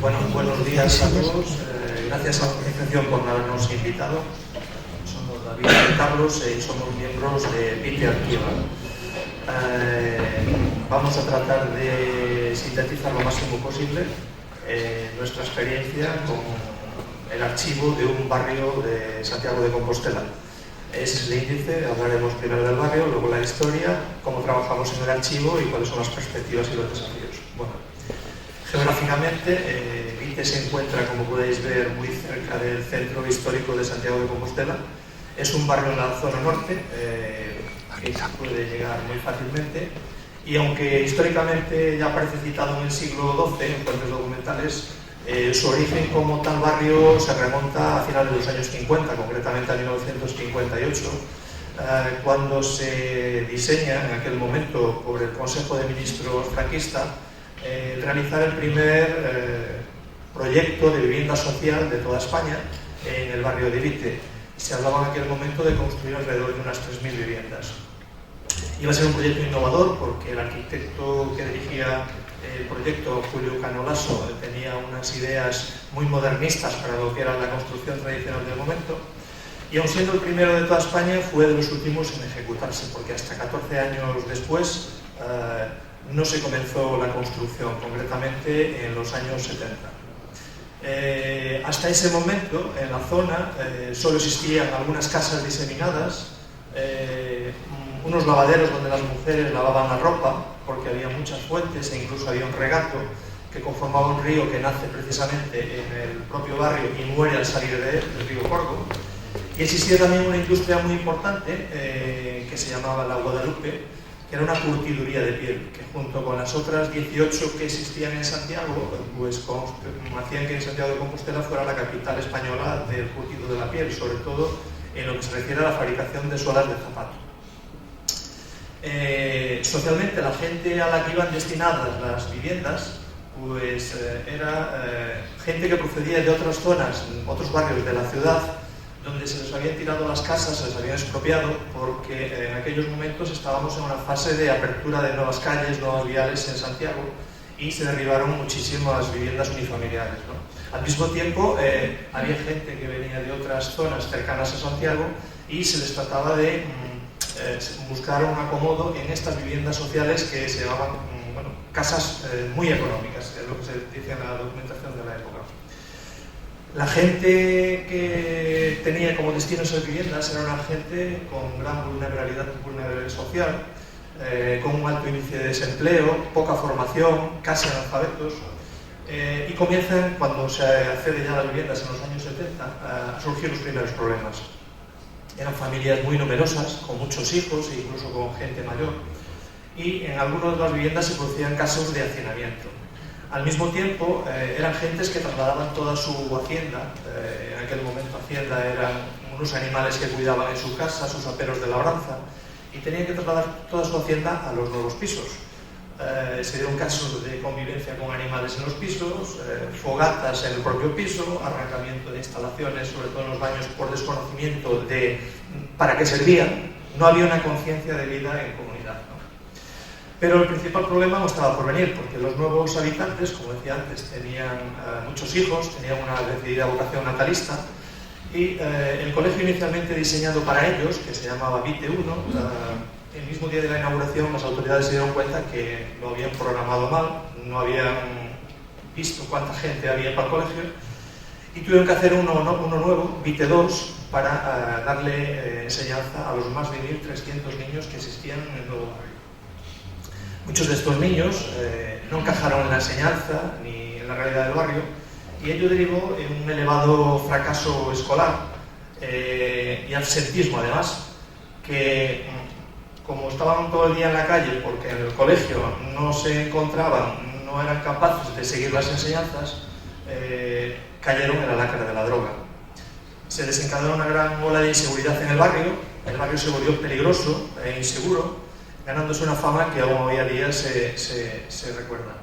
Bueno, buenos días a todos. Gracias a la organización por habernos invitado. Somos David y Carlos y somos miembros de Vite Archiva. Vamos a tratar de sintetizar lo máximo posible nuestra experiencia con el archivo de un barrio de Santiago de Compostela. Ese es el índice, hablaremos primero del barrio, luego la historia, cómo trabajamos en el archivo y cuáles son las perspectivas y los desafíos. Bueno, geográficamente, Vite se encuentra, como podéis ver, muy cerca del centro histórico de Santiago de Compostela. Es un barrio en la zona norte, que se puede llegar muy fácilmente, y aunque históricamente ya aparece citado en el siglo XII en fuentes documentales, su origen como tal barrio se remonta a finales de los años 50, concretamente a 1958, cuando se diseña en aquel momento por el Consejo de Ministros franquista realizar el primer proyecto de vivienda social de toda España en el barrio de Vite. Se hablaba en aquel momento de construir alrededor de unas 3.000 viviendas. Iba a ser un proyecto innovador porque el arquitecto que dirigía el proyecto, Julio Cano Lasso, tenía unas ideas muy modernistas para lo que era la construcción tradicional del momento, y aun siendo el primero de toda España, fue de los últimos en ejecutarse, porque hasta 14 años después no se comenzó la construcción, concretamente en los años 70. Hasta ese momento, en la zona, solo existían algunas casas diseminadas, unos lavaderos donde las mujeres lavaban la ropa, porque había muchas fuentes e incluso había un regato que conformaba un río que nace precisamente en el propio barrio y muere al salir de él, el río Corgo. Y existía también una industria muy importante que se llamaba la Guadalupe, que era una curtiduría de piel, que junto con las otras 18 que existían en Santiago, pues hacían que Santiago de Compostela fuera la capital española del curtido de la piel, sobre todo en lo que se refiere a la fabricación de suelas de zapato. Socialmente, la gente a la que iban destinadas las viviendas pues era gente que procedía de otras zonas, otros barrios de la ciudad, donde se les habían tirado las casas, se les habían expropiado, porque en aquellos momentos estábamos en una fase de apertura de nuevas calles, nuevos viales en Santiago, y se derribaron muchísimas viviendas unifamiliares, ¿no? Al mismo tiempo, había gente que venía de otras zonas cercanas a Santiago y se les trataba de buscar un acomodo en estas viviendas sociales que se llamaban casas muy económicas, es lo que se dice en la documentación de la época. La gente que tenía como destino esas viviendas era una gente con gran vulnerabilidad social, con un alto índice de desempleo, poca formación, casi analfabetos, y comienzan, cuando se accede ya a las viviendas en los años 70, a surgir los primeros problemas. Eran familias muy numerosas, con muchos hijos e incluso con gente mayor, y en algunas de las viviendas se producían casos de hacinamiento. Al mismo tiempo, eran gentes que trasladaban toda su hacienda, en aquel momento hacienda eran unos animales que cuidaban en su casa, sus aperos de labranza, y tenían que trasladar toda su hacienda a los nuevos pisos. Se dieron casos de convivencia con animales en los pisos, fogatas en el propio piso, arrancamiento de instalaciones, sobre todo en los baños, por desconocimiento de para qué servían. No había una conciencia de vida en comunidad, ¿no? Pero el principal problema no estaba por venir, porque los nuevos habitantes, como decía antes, tenían muchos hijos, tenían una decidida vocación natalista, y el colegio inicialmente diseñado para ellos, que se llamaba Vite 1, el mismo día de la inauguración las autoridades se dieron cuenta que lo habían programado mal, no habían visto cuánta gente había para el colegio, y tuvieron que hacer uno nuevo, Vite 2, para darle enseñanza a los más de 1.300 niños que existían en el nuevo barrio. Muchos de estos niños no encajaron en la enseñanza ni en la realidad del barrio, y ello derivó en un elevado fracaso escolar y absentismo, además, que como estaban todo el día en la calle porque en el colegio no se encontraban, no eran capaces de seguir las enseñanzas, cayeron en la lacra de la droga. Se desencadenó una gran ola de inseguridad en el barrio se volvió peligroso e inseguro, ganándose una fama que aún hoy a día se recuerda.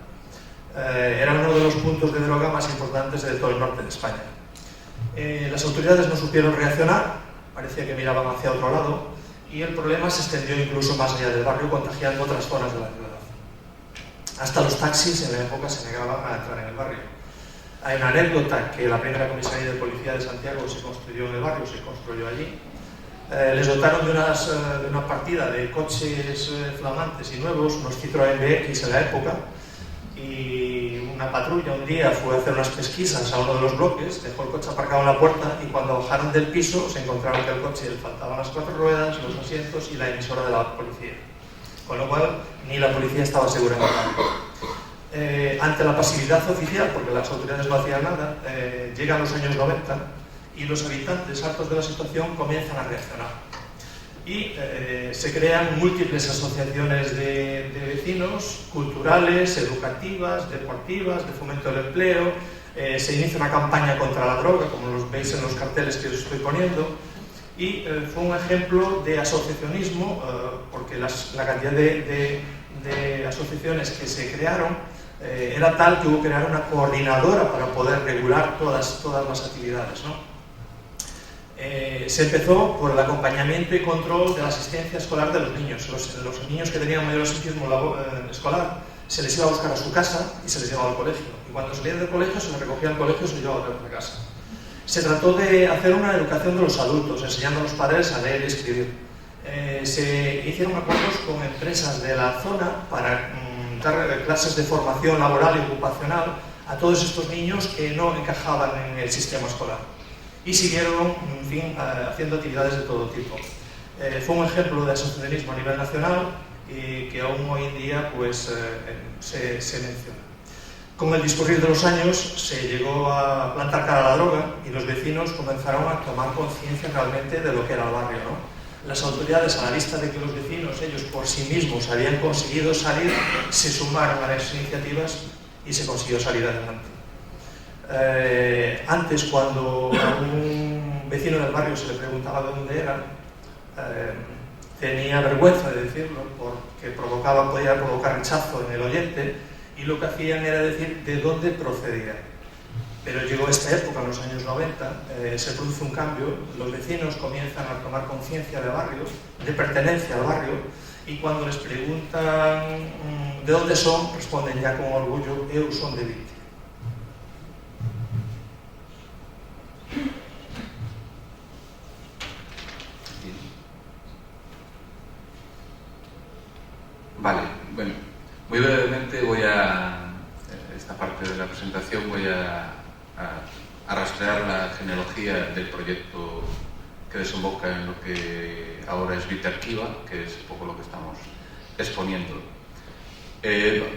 Era uno de los puntos de droga más importantes de todo el norte de España. Las autoridades no supieron reaccionar, parecía que miraban hacia otro lado, y el problema se extendió incluso más allá del barrio, contagiando otras zonas de la ciudad. Hasta los taxis en la época se negaban a entrar en el barrio. Hay una anécdota que la primera comisaría de policía de Santiago se construyó en el barrio, se construyó allí. Les dotaron de una partida de coches flamantes y nuevos, unos Citroën BX en la época, y una patrulla un día fue a hacer unas pesquisas a uno de los bloques, dejó el coche aparcado en la puerta y cuando bajaron del piso se encontraron que al coche le faltaban las 4 ruedas, los asientos y la emisora de la policía. Con lo cual, ni la policía estaba segura en el barrio. Ante la pasividad oficial, porque las autoridades no hacían nada, llegan los años 90 y los habitantes, hartos de la situación, comienzan a reaccionar. Y se crean múltiples asociaciones de vecinos, culturales, educativas, deportivas, de fomento del empleo. Se inicia una campaña contra la droga, como los veis en los carteles que os estoy poniendo. Y fue un ejemplo de asociacionismo, porque la cantidad de asociaciones que se crearon era tal que hubo que crear una coordinadora para poder regular todas las actividades, ¿no? Se empezó por el acompañamiento y control de la asistencia escolar de los niños. Los niños que tenían mayor absentismo escolar se les iba a buscar a su casa y se les llevaba al colegio. Y cuando salían del colegio se les recogía al colegio y se les llevaba a la casa. Se trató de hacer una educación de los adultos, enseñando a los padres a leer y escribir. Se hicieron acuerdos con empresas de la zona para dar clases de formación laboral y ocupacional a todos estos niños que no encajaban en el sistema escolar. Y siguieron, en fin, haciendo actividades de todo tipo. Fue un ejemplo de asociacionismo a nivel nacional que aún hoy en día pues, se menciona. Con el discurrir de los años se llegó a plantar cara a la droga y los vecinos comenzaron a tomar conciencia realmente de lo que era el barrio, ¿no? Las autoridades, a la vista de que los vecinos, ellos por sí mismos habían conseguido salir, se sumaron a las iniciativas y se consiguió salir adelante. Antes, cuando a un vecino del barrio se le preguntaba de dónde era, tenía vergüenza de decirlo porque podía provocar rechazo en el oyente, y lo que hacían era decir de dónde procedía. Pero llegó esta época, en los años 90, se produce un cambio, los vecinos comienzan a tomar conciencia de barrio, de pertenencia al barrio, y cuando les preguntan de dónde son, responden ya con orgullo: eu son de Vite. Vale, bueno, muy brevemente esta parte de la presentación voy a rastrear la genealogía del proyecto que desemboca en lo que ahora es Vite Arquiva, que es un poco lo que estamos exponiendo.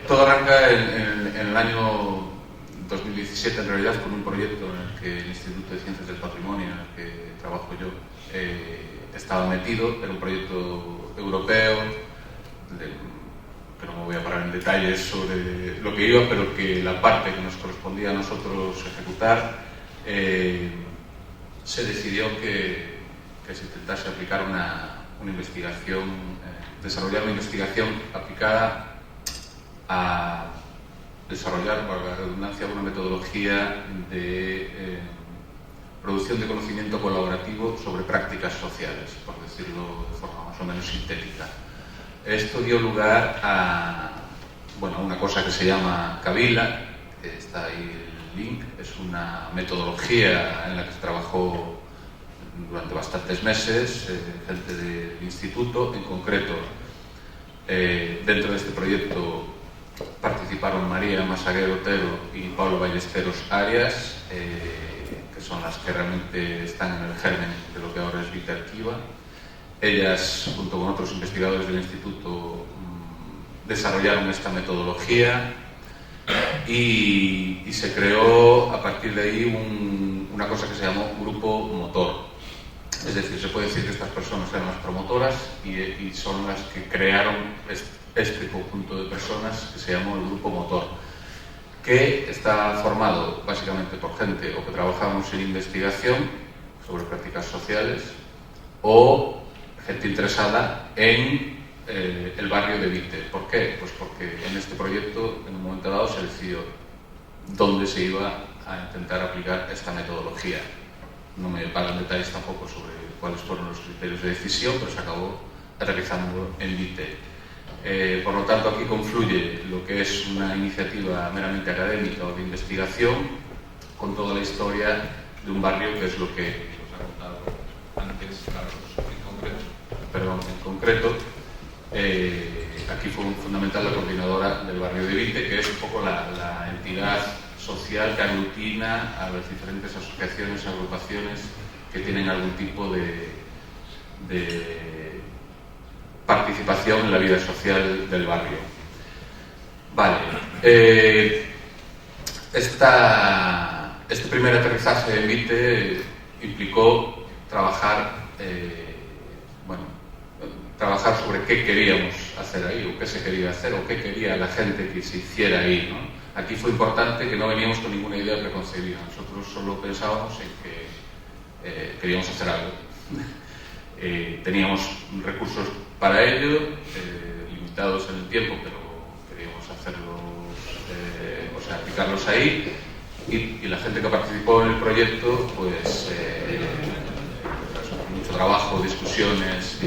Todo arranca en el año 2017, en realidad, con un proyecto en el que el Instituto de Ciencias del Patrimonio, en el que trabajo yo, estaba metido. Era un proyecto europeo, que no me voy a parar en detalles sobre lo que iba, pero que la parte que nos correspondía a nosotros ejecutar, se decidió que se intentase aplicar una investigación, desarrollar una investigación aplicada a desarrollar, por la redundancia, una metodología de producción de conocimiento colaborativo sobre prácticas sociales, por decirlo de forma más o menos sintética. Esto dio lugar a una cosa que se llama Kabila, que está ahí el link. Es una metodología en la que se trabajó durante bastantes meses, gente del instituto. En concreto, dentro de este proyecto participaron María Masaguer Otero y Pablo Ballesteros Arias, que son las que realmente están en el germen de lo que ahora es Vite Arquiva. Ellas, junto con otros investigadores del instituto, desarrollaron esta metodología y se creó a partir de ahí una cosa que se llamó grupo motor. Es decir, se puede decir que estas personas eran las promotoras y son las que crearon este conjunto de personas que se llamó el grupo motor, que está formado básicamente por gente o que trabajamos en investigación sobre prácticas sociales o gente interesada en el barrio de Vite. ¿Por qué? Pues porque en este proyecto, en un momento dado, se decidió dónde se iba a intentar aplicar esta metodología. No me pagan detalles tampoco sobre cuáles fueron los criterios de decisión, pero se acabó realizando en Vite. Por lo tanto, aquí confluye lo que es una iniciativa meramente académica o de investigación con toda la historia de un barrio, que es lo que os ha contado antes Carlos en concreto. Aquí fue fundamental la coordinadora del barrio de Vite, que es un poco la entidad social que aglutina a las diferentes asociaciones, agrupaciones que tienen algún tipo de participación en la vida social del barrio. Vale. Este primer aterrizaje en Vite implicó trabajar sobre qué queríamos hacer ahí, o qué se quería hacer, o qué quería la gente que se hiciera ahí, ¿no? Aquí fue importante que no veníamos con ninguna idea preconcebida. Nosotros solo pensábamos en que queríamos hacer algo. Teníamos recursos para ello, limitados en el tiempo, pero queríamos hacerlos, aplicarlos ahí. Y la gente que participó en el proyecto, pues mucho trabajo, discusiones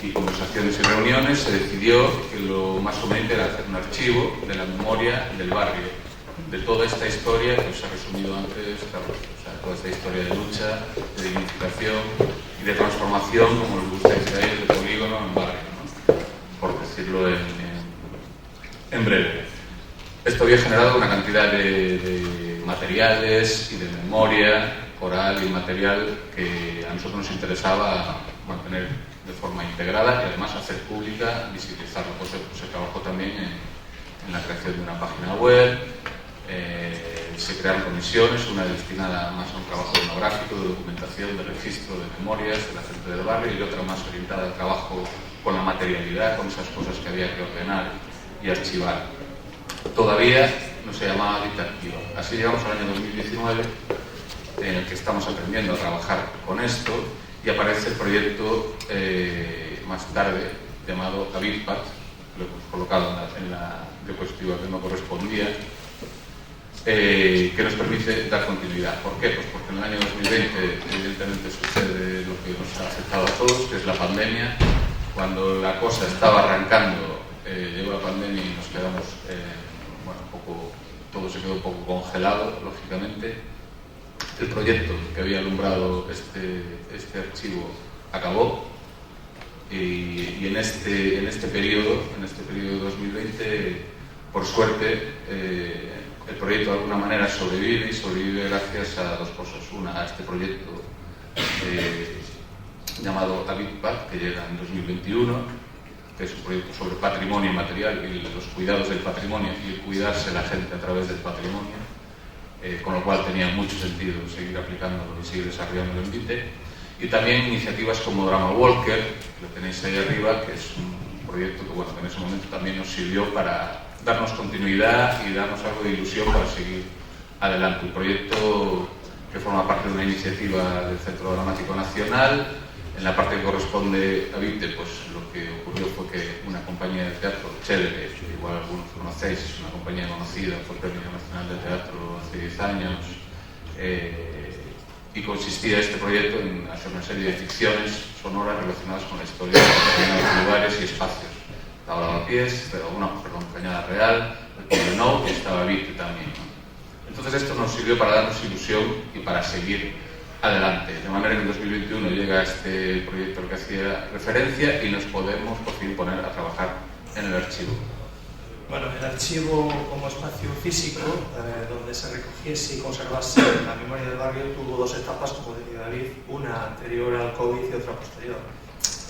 y conversaciones y reuniones, se decidió que lo más conveniente era hacer un archivo de la memoria del barrio, de toda esta historia que os he resumido antes, Carlos, toda esta historia de lucha, de dignificación y de transformación, como les gusta decir a ellos, de polígono en barrio, ¿no? Por decirlo en breve. Esto había generado una cantidad de materiales y de memoria oral y material que a nosotros nos interesaba mantener de forma integrada y además hacer pública, visibilizarlo. Pues se trabajó también en la creación de una página web, se crearon comisiones, una destinada más a un trabajo etnográfico, de documentación, de registro de memorias de la gente del barrio, y otra más orientada al trabajo con la materialidad, con esas cosas que había que ordenar y archivar. Todavía no se llamaba Vite Activa. Así llegamos al año 2019, en el que estamos aprendiendo a trabajar con esto, y aparece el proyecto más tarde llamado Avitpat, lo hemos colocado en la diapositiva que no correspondía, que nos permite dar continuidad. ¿Por qué? Pues porque en el año 2020 evidentemente sucede lo que nos ha afectado a todos, que es la pandemia. Cuando la cosa estaba arrancando, llegó la pandemia y nos quedamos todo se quedó un poco congelado, lógicamente. El proyecto que había alumbrado este archivo acabó, y en este periodo 2020, por suerte, el proyecto de alguna manera sobrevive, y sobrevive gracias a dos cosas. Una, a este proyecto llamado Avitpat, que llega en 2021, que es un proyecto sobre patrimonio material y los cuidados del patrimonio y el cuidarse la gente a través del patrimonio, con lo cual tenía mucho sentido seguir aplicándolo y seguir desarrollándolo en Vite. Y también iniciativas como Drama Walker, que lo tenéis ahí arriba, que es un proyecto que en ese momento también nos sirvió para darnos continuidad y darnos algo de ilusión para seguir adelante. Un proyecto que forma parte de una iniciativa del Centro Dramático Nacional. En la parte que corresponde a Vite, pues lo que ocurrió fue que una compañía de teatro, Chévere, que igual algunos conocéis, es una compañía conocida, fue Premio Nacional de Teatro hace 10 años, y consistía este proyecto en hacer una serie de ficciones sonoras relacionadas con la historia de determinados lugares y espacios. Estaba Lavapiés, Cañada Real, el Poblenou, y estaba Vite también, ¿no? Entonces esto nos sirvió para darnos ilusión y para seguir adelante, de manera que en 2021 llega este proyecto al que hacía referencia y nos podemos por fin poner a trabajar en el archivo. Bueno, el archivo como espacio físico, donde se recogiese y conservase la memoria del barrio, tuvo dos etapas, como decía David, una anterior al COVID y otra posterior.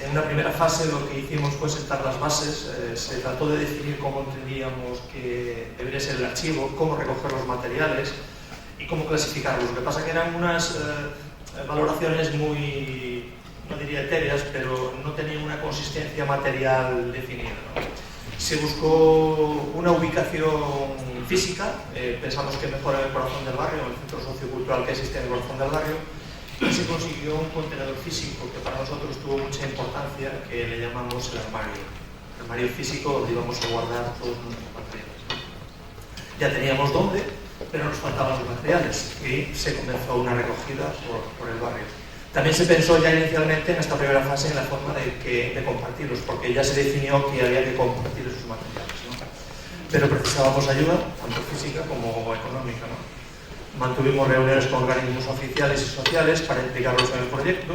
En una primera fase lo que hicimos fue sentar las bases, se trató de definir cómo entendíamos que debería ser el archivo, cómo recoger los materiales y cómo clasificarlos. Lo que pasa que eran unas valoraciones muy, no diría etéreas, pero no tenían una consistencia material definida, ¿no? Se buscó una ubicación física, pensamos que mejor en el corazón del barrio, en el centro sociocultural que existe en el corazón del barrio, y se consiguió un contenedor físico que para nosotros tuvo mucha importancia, que le llamamos el armario físico, donde íbamos a guardar todos nuestros materiales. Ya teníamos dónde, pero nos faltaban los materiales y se comenzó una recogida por el barrio. También se pensó ya inicialmente en esta primera fase en la forma de compartirlos, porque ya se definió que había que compartir esos materiales, ¿no? Pero precisábamos ayuda, tanto física como económica, ¿no? Mantuvimos reuniones con organismos oficiales y sociales para implicarlos en el proyecto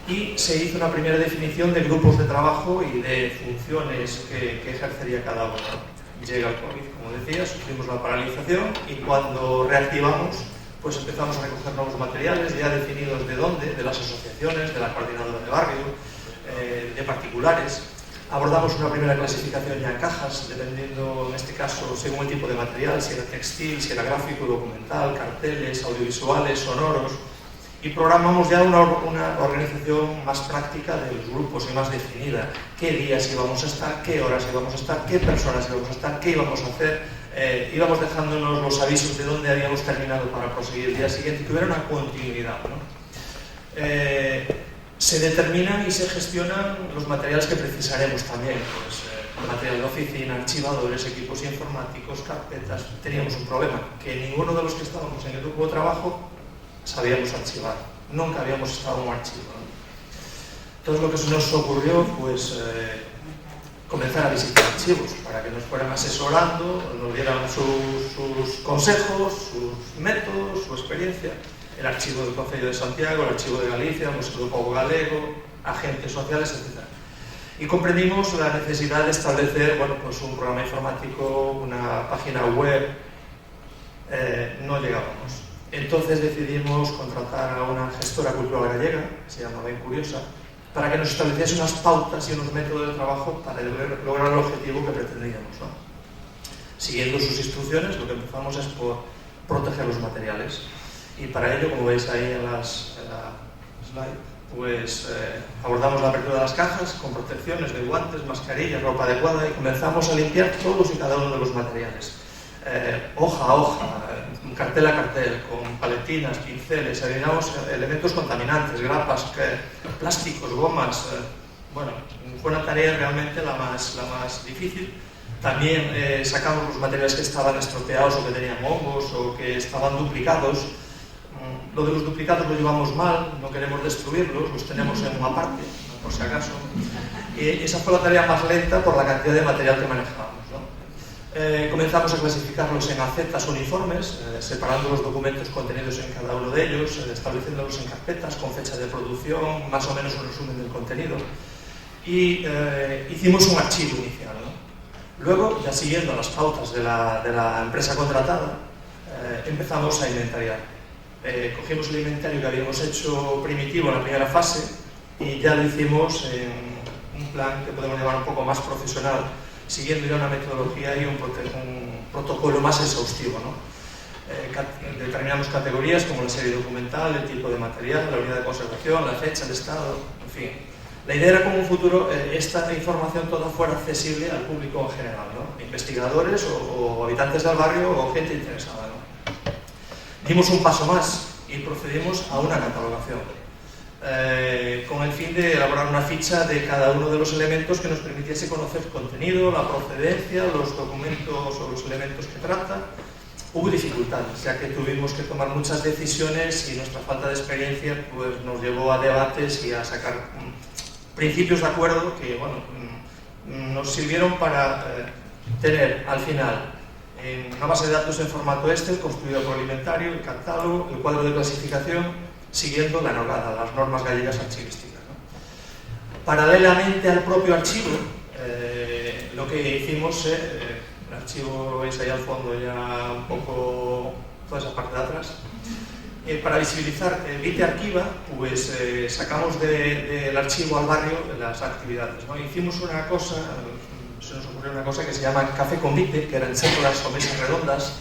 y se hizo una primera definición de grupos de trabajo y de funciones que ejercería cada uno. Llega el COVID, como decía, sufrimos la paralización y cuando reactivamos, pues empezamos a recoger nuevos materiales ya definidos de dónde, de las asociaciones, de la coordinadora de barrio, de particulares. Abordamos una primera clasificación ya en cajas, dependiendo, en este caso, según el tipo de material, si era textil, si era gráfico, documental, carteles, audiovisuales, sonoros, y programamos ya una organización más práctica de los grupos y más definida. Qué días íbamos a estar, qué horas íbamos a estar, qué personas íbamos a estar, qué íbamos a hacer. Íbamos dejándonos los avisos de dónde habíamos terminado para proseguir el día siguiente, que hubiera una continuidad, ¿no? Se determinan y se gestionan los materiales que precisaremos también, pues, material de oficina, archivadores, equipos informáticos, carpetas. Teníamos un problema, que ninguno de los que estábamos en el grupo de trabajo sabíamos archivar, nunca habíamos estado en un archivo, ¿no? Entonces lo que se nos ocurrió, pues, comenzar a visitar archivos para que nos fueran asesorando, nos dieran sus consejos, sus métodos, su experiencia. El archivo del Concello de Santiago, el archivo de Galicia, el Museo do Pobo Galego, agentes sociales, etc. Y comprendimos la necesidad de establecer, bueno, pues un programa informático, una página web. No llegábamos. Entonces decidimos contratar a una gestora cultural gallega, que se llama Ben Curiosa, para que nos estableciese unas pautas y unos métodos de trabajo para lograr el objetivo que pretendíamos, ¿no? Siguiendo sus instrucciones, lo que empezamos es por proteger los materiales. Y para ello, como veis ahí en la slide, pues abordamos la apertura de las cajas con protecciones de guantes, mascarillas, ropa adecuada y comenzamos a limpiar todos y cada uno de los materiales. Hoja a hoja, cartel a cartel, con paletinas, pinceles, eliminamos elementos contaminantes, grapas, plásticos, gomas. Bueno, fue una tarea realmente la más difícil. También sacamos los materiales que estaban estropeados o que tenían hongos o que estaban duplicados. Lo de los duplicados lo llevamos mal, no queremos destruirlos, los tenemos en una parte, por si acaso. Esa fue la tarea más lenta por la cantidad de material que manejábamos, ¿no? Comenzamos a clasificarlos en acetas uniformes, separando los documentos contenidos en cada uno de ellos, estableciéndolos en carpetas con fecha de producción, más o menos un resumen del contenido. Y hicimos un archivo inicial, ¿no? Luego, ya siguiendo las pautas de la empresa contratada, empezamos a inventariar. Cogimos el inventario que habíamos hecho primitivo en la primera fase y ya lo hicimos en un plan que podemos llamar un poco más profesional, siguiendo ya una metodología y un protocolo más exhaustivo, ¿no? Determinamos categorías como la serie documental, el tipo de material, la unidad de conservación, la fecha, el estado, en fin. La idea era que en un futuro esta información toda fuera accesible al público en general, ¿no? Investigadores o habitantes del barrio o gente interesada, ¿no? Dimos un paso más y procedimos a una catalogación con el fin de elaborar una ficha de cada uno de los elementos que nos permitiese conocer el contenido, la procedencia, los documentos o los elementos que trata. Hubo dificultades, ya que tuvimos que tomar muchas decisiones y nuestra falta de experiencia pues, nos llevó a debates y a sacar principios de acuerdo que bueno, nos sirvieron para tener al final en una base de datos en formato Excel construida por el inventario, el catálogo, el cuadro de clasificación, siguiendo las normas gallegas archivísticas, ¿no? Paralelamente al propio archivo, lo que hicimos, el archivo lo veis ahí al fondo ya un poco, toda esa parte de atrás, para visibilizar Vite Arquiva, pues sacamos del archivo al barrio las actividades, ¿no? Hicimos una cosa, se nos ocurrió una cosa que se llama Café con Vite, que eran charlas o mesas redondas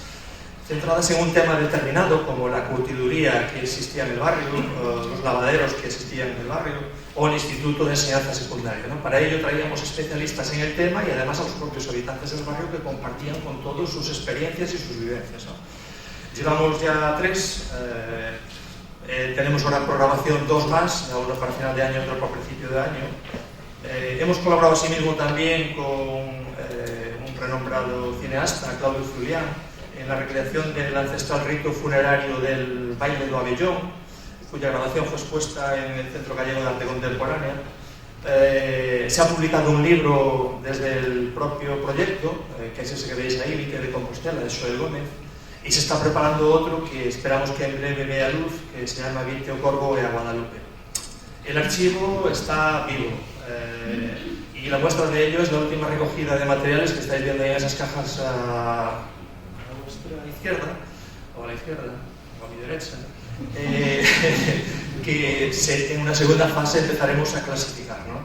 centradas en un tema determinado, como la curtiduría que existía en el barrio, los lavaderos que existían en el barrio, o el Instituto de Enseñanza Secundaria, ¿no? Para ello traíamos especialistas en el tema y además a los propios habitantes del barrio que compartían con todos sus experiencias y sus vivencias, ¿no? Llevamos ya 3, tenemos una programación 2 más, uno para final de año y otro para principio de año. Hemos colaborado asimismo también con un renombrado cineasta, Claudio Zulián, en la recreación del ancestral rito funerario del baile do Abellón, cuya grabación fue expuesta en el Centro Gallego de Arte Contemporánea. Se ha publicado un libro desde el propio proyecto, que es ese que veis ahí, Vite de Compostela, de Xoel Gómez, Y se está preparando otro que esperamos que en breve vea luz, que se llama Vinte o Corvo e a Guadalupe. El archivo está vivo y la muestra de ello es la última recogida de materiales que estáis viendo ahí en esas cajas a vuestra izquierda, o a la izquierda, o a mi derecha, que en una segunda fase empezaremos a clasificar, ¿no?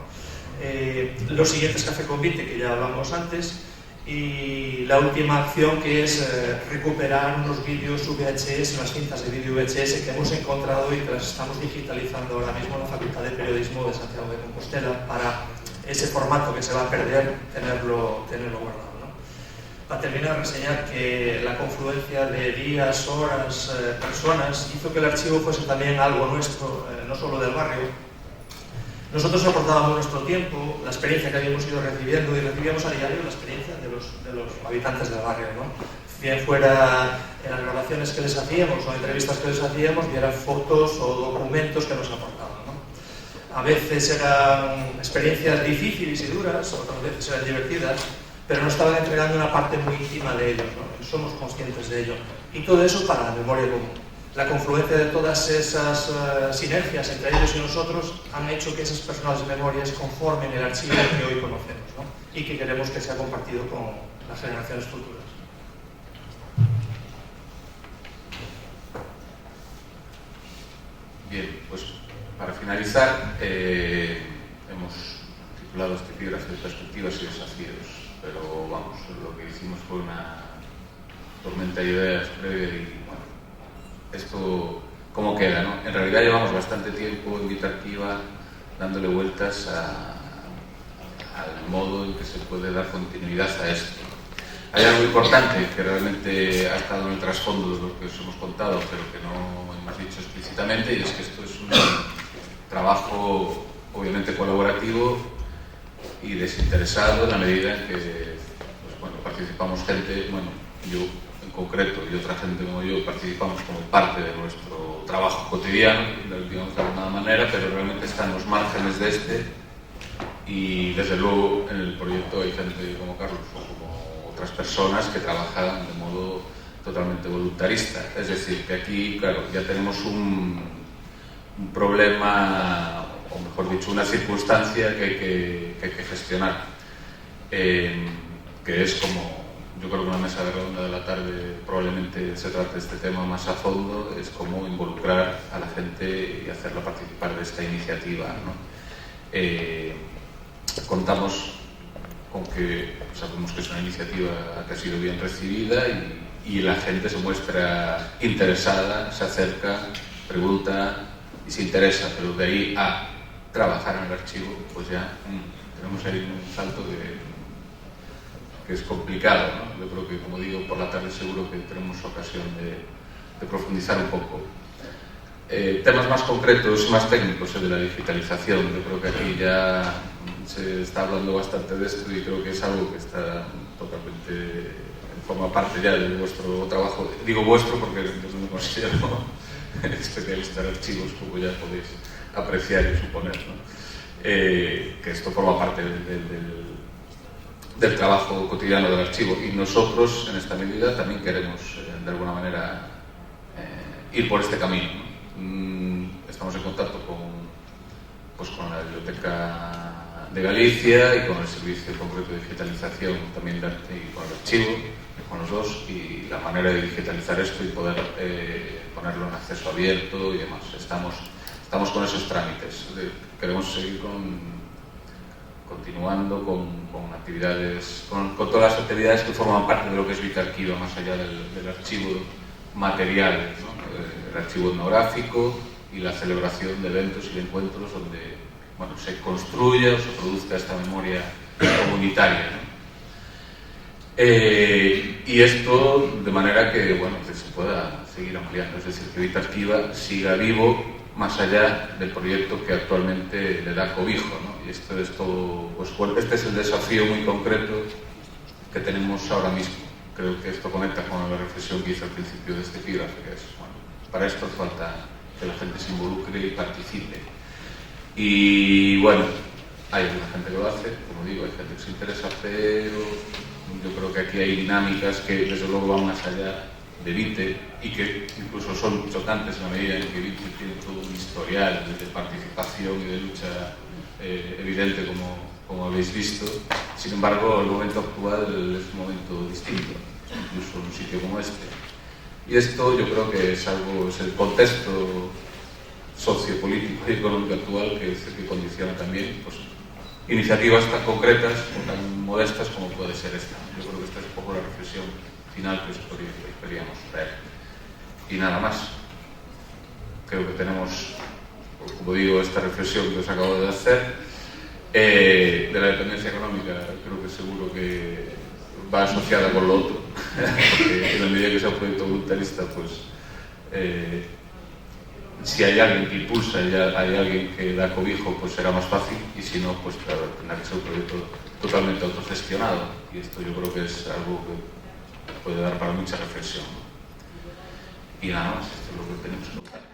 Los siguientes Café Convite, que ya hablamos antes, y la última acción, que es recuperar unos vídeos VHS, unas cintas de vídeo VHS que hemos encontrado y que las estamos digitalizando ahora mismo en la Facultad de Periodismo de Santiago de Compostela para ese formato que se va a perder, tenerlo guardado, ¿no? Para terminar, reseñar que la confluencia de días, horas, personas hizo que el archivo fuese también algo nuestro, no solo del barrio. Nosotros aportábamos nuestro tiempo, la experiencia que habíamos ido recibiendo, y recibíamos a diario la experiencia de los habitantes del barrio, ¿no? Bien fuera en las grabaciones que les hacíamos o entrevistas que les hacíamos, vieran fotos o documentos que nos aportaban, ¿no? A veces eran experiencias difíciles y duras, otras veces eran divertidas, pero nos estaban entregando una parte muy íntima de ellos, ¿no? Somos conscientes de ello. Y todo eso para la memoria común. La confluencia de todas esas sinergias entre ellos y nosotros han hecho que esas personales memorias conformen el archivo que hoy conocemos, ¿no? Y que queremos que sea compartido con las generaciones futuras. Bien, pues para finalizar, hemos titulado este epígrafe de perspectivas y desafíos, pero vamos, lo que hicimos fue una tormenta de ideas previa y bueno, esto cómo queda, ¿no? En realidad llevamos bastante tiempo en Vita Arquiva dándole vueltas al modo en que se puede dar continuidad a esto. Hay algo importante que realmente ha estado en el trasfondo de lo que os hemos contado, pero que no hemos dicho explícitamente, y es que esto es un trabajo obviamente colaborativo y desinteresado en la medida en que pues, bueno, participamos gente, bueno, yo en concreto y otra gente como yo participamos como parte de nuestro trabajo cotidiano, digamos de alguna manera, pero realmente está en los márgenes de este, y desde luego en el proyecto hay gente como Carlos o como otras personas que trabajan de modo totalmente voluntarista. Es decir, que aquí, claro, ya tenemos un problema, o mejor dicho, una circunstancia que hay que gestionar, que es como, yo creo que una mesa redonda de la tarde probablemente se trate de este tema más a fondo, es cómo involucrar a la gente y hacerla participar de esta iniciativa, ¿no? Contamos con que sabemos que es una iniciativa que ha sido bien recibida y la gente se muestra interesada, se acerca, pregunta y se interesa, pero de ahí a trabajar en el archivo, pues ya tenemos ahí un salto que es complicado, ¿no? Yo creo que, como digo, por la tarde seguro que tenemos ocasión de profundizar un poco. Temas más concretos, más técnicos, de la digitalización. Yo creo que aquí ya se está hablando bastante de esto y creo que es algo que está totalmente, forma parte ya de vuestro trabajo. Digo vuestro porque yo me considero especialista en archivos, como ya podéis apreciar y suponer, ¿no? Que esto forma parte del trabajo cotidiano del archivo, y nosotros en esta medida también queremos de alguna manera ir por este camino, ¿no? Estamos en contacto con la Biblioteca de Galicia y con el Servicio Concreto de Digitalización también de arte, y con el archivo, con los dos, y la manera de digitalizar esto y poder ponerlo en acceso abierto y demás. Estamos con esos trámites. Queremos seguir continuando con actividades, con todas las actividades que forman parte de lo que es Vita Arquiva, más allá del archivo material, ¿no? El archivo etnográfico y la celebración de eventos y de encuentros donde, bueno, se construya o se produzca esta memoria comunitaria, ¿no? Y esto de manera que, bueno, que se pueda seguir ampliando, es decir, que Vita Arquiva siga vivo más allá del proyecto que actualmente le da cobijo, ¿no? Y esto es todo, pues este es el desafío muy concreto que tenemos ahora mismo. Creo que esto conecta con la reflexión que hice al principio de este epígrafe, que es, bueno, para esto hace falta que la gente se involucre y participe. Y bueno, hay alguna gente que lo hace, como digo, hay gente que se interesa, pero yo creo que aquí hay dinámicas que desde luego van más allá Vite, y que incluso son chocantes en la medida en que Vite tiene todo un historial de participación y de lucha evidente, como habéis visto. Sin embargo, el momento actual es un momento distinto, incluso en un sitio como este. Y esto yo creo que es el contexto sociopolítico y económico actual que condiciona también pues, iniciativas tan concretas o tan modestas como puede ser esta. Yo creo que esta es un poco la reflexión final que queríamos traer. Y nada más. Creo que tenemos, como digo, esta reflexión que os acabo de hacer de la dependencia económica. Creo que seguro que va asociada con lo otro, porque en la medida que sea un proyecto voluntarista, pues si hay alguien que impulsa y hay alguien que da cobijo, pues será más fácil, y si no, pues claro, tendrá que ser un proyecto totalmente autogestionado, y esto yo creo que es algo que puede dar para mucha reflexión. Y nada más, esto es lo que tenemos que contar.